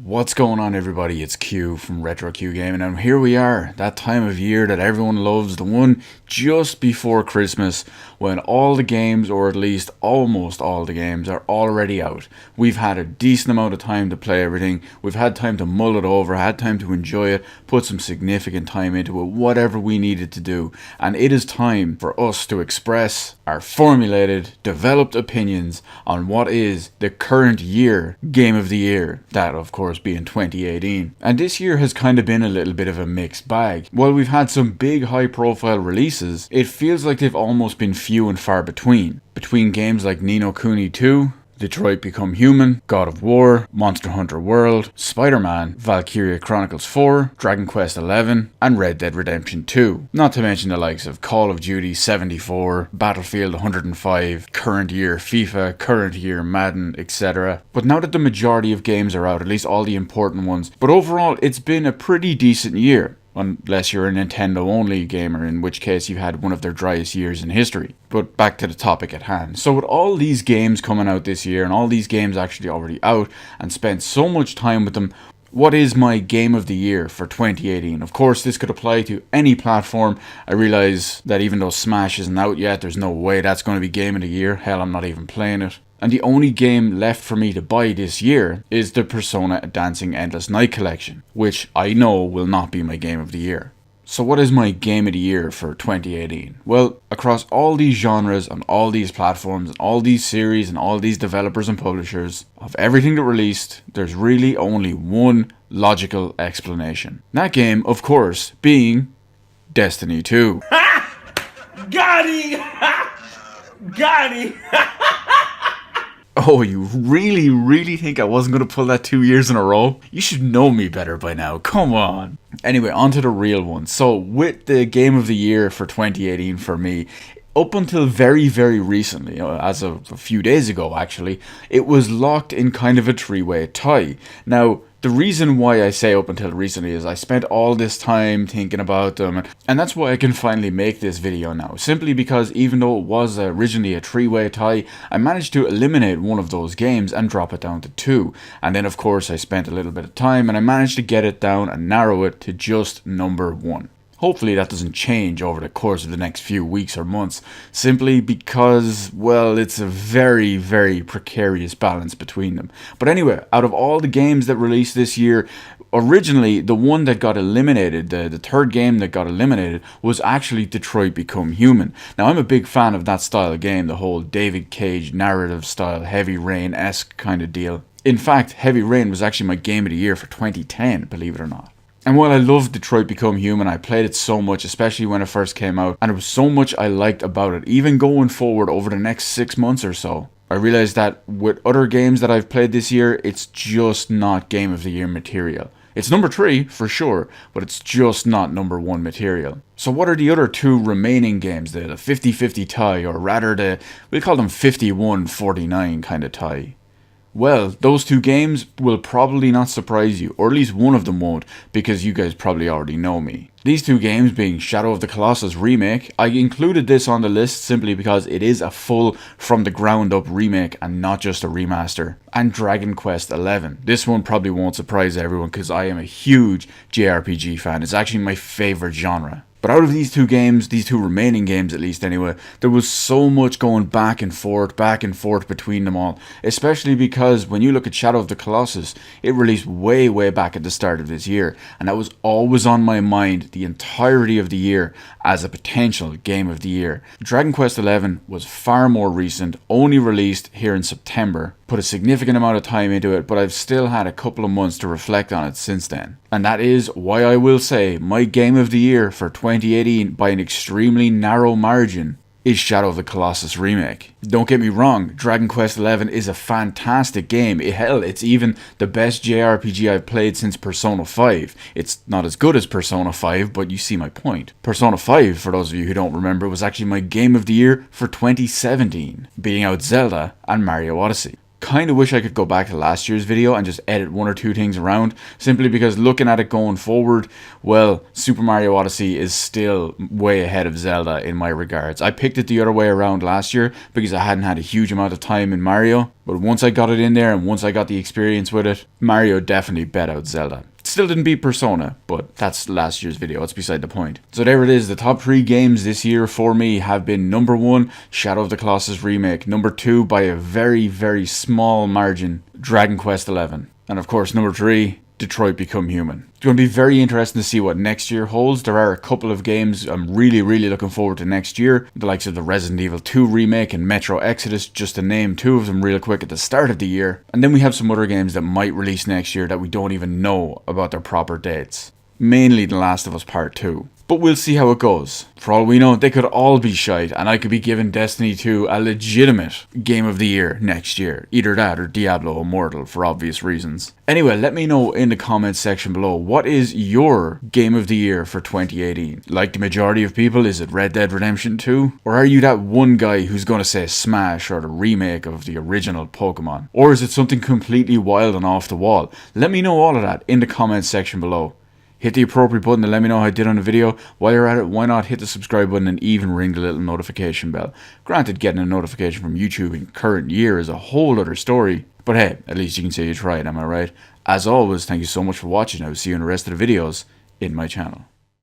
What's going on, everybody? It's Q from Retro Q Gaming, and here we are, that time of year that everyone loves, the one just before Christmas, when all the games, or at least almost all the games, are already out. We've had a decent amount of time to play everything, we've had time to mull it over, had time to enjoy it, put some significant time into it, whatever we needed to do, and it is time for us to express our formulated, developed opinions on what is the current year Game of the Year, that of course being 2018. And this year has kind of been a little bit of a mixed bag. While we've had some big high profile releases, it feels like they've almost been few and far between. Between games like Ni no Kuni 2, Detroit Become Human, God of War, Monster Hunter World, Spider-Man, Valkyria Chronicles 4, Dragon Quest 11, and Red Dead Redemption 2. Not to mention the likes of Call of Duty 74, Battlefield 105, current year FIFA, current year Madden, etc. But now that the majority of games are out, at least all the important ones, but overall it's been a pretty decent year. Unless you're a Nintendo only gamer, in which case you've had one of their driest years in history. But back to the topic at hand. So with all these games coming out this year, and all these games actually already out, and spent so much time with them, what is my Game of the Year for 2018? Of course, this could apply to any platform. I realise that even though Smash isn't out yet, there's no way that's going to be Game of the Year. Hell, I'm not even playing it. And the only game left for me to buy this year is the Persona Dancing Endless Night Collection, which I know will not be my Game of the Year. So what is my Game of the Year for 2018? Well, across all these genres, on all these platforms, and all these series, and all these developers and publishers, of everything that released, there's really only one logical explanation. That game, of course, being Destiny 2. Got him! Got him! Oh, you really think I wasn't going to pull that 2 years in a row? You should know me better by now, come on. Anyway, on to the real one. So, with the Game of the Year for 2018 for me, up until very recently, as of a few days ago actually, it was locked in kind of a three-way tie. Now, the reason why I say up until recently is I spent all this time thinking about them, and that's why I can finally make this video now. Simply because even though it was originally a three-way tie, I managed to eliminate one of those games and drop it down to two. And then of course I spent a little bit of time and I managed to get it down and narrow it to just number one. Hopefully that doesn't change over the course of the next few weeks or months, simply because, well, it's a very precarious balance between them. But anyway, out of all the games that released this year, originally the one that got eliminated, the third game that got eliminated, was actually Detroit Become Human. Now I'm a big fan of that style of game, the whole David Cage narrative style, Heavy Rain-esque kind of deal. In fact, Heavy Rain was actually my Game of the Year for 2010, believe it or not. And while I loved Detroit Become Human, I played it so much, especially when it first came out, and there was so much I liked about it, even going forward over the next 6 months or so. I realised that with other games that I've played this year, it's just not Game of the Year material. It's number 3, for sure, but it's just not number 1 material. So what are the other two remaining games, the 50-50 tie, or rather we'll call them 51-49 kind of tie? Well, those two games will probably not surprise you, or at least one of them won't, because you guys probably already know me. These two games being Shadow of the Colossus remake. I included this on the list simply because it is a full from the ground up remake and not just a remaster. And Dragon Quest 11. This one probably won't surprise everyone because I am a huge JRPG fan. It's actually my favourite genre. But out of these two games, these two remaining games at least anyway, there was so much going back and forth between them all. Especially because when you look at Shadow of the Colossus, it released way back at the start of this year. And that was always on my mind the entirety of the year as a potential Game of the Year. Dragon Quest 11 was far more recent, only released here in September. Put a significant amount of time into it, but I've still had a couple of months to reflect on it since then. And that is why I will say my Game of the Year for 2018 by an extremely narrow margin is Shadow of the Colossus remake. Don't get me wrong, Dragon Quest 11 is a fantastic game. Hell, it's even the best JRPG I've played since Persona 5. It's not as good as Persona 5, but you see my point. Persona 5, for those of you who don't remember, was actually my Game of the Year for 2017, beating out Zelda and Mario Odyssey. Kind of wish I could go back to last year's video and just edit one or two things around, simply because looking at it going forward, well, Super Mario Odyssey is still way ahead of Zelda in my regards. I picked it the other way around last year because I hadn't had a huge amount of time in Mario, but once I got it in there and once I got the experience with it, Mario definitely bet out Zelda. Still didn't beat Persona, but that's last year's video, it's beside the point. So there it is, the top 3 games this year for me have been number 1, Shadow of the Colossus Remake, number 2, by a very, very small margin, Dragon Quest XI, and of course number 3, Detroit Become Human. It's going to be very interesting to see what next year holds. There are a couple of games I'm really looking forward to next year. The likes of the Resident Evil 2 remake and Metro Exodus, just to name 2 of them real quick at the start of the year. And then we have some other games that might release next year that we don't even know about their proper dates. Mainly The Last of Us Part 2. But we'll see how it goes. For all we know, they could all be shite, and I could be giving Destiny 2 a legitimate Game of the Year next year. Either that or Diablo Immortal, for obvious reasons. Anyway, let me know in the comments section below, what is your Game of the Year for 2018? Like the majority of people, is it Red Dead Redemption 2? Or are you that one guy who's going to say Smash or the remake of the original Pokemon? Or is it something completely wild and off the wall? Let me know all of that in the comments section below. Hit the appropriate button to let me know how I did on the video. While you're at it, why not hit the subscribe button and even ring the little notification bell. Granted, getting a notification from YouTube in current year is a whole other story. But hey, at least you can say you tried, am I right? As always, thank you so much for watching. I will see you in the rest of the videos in my channel.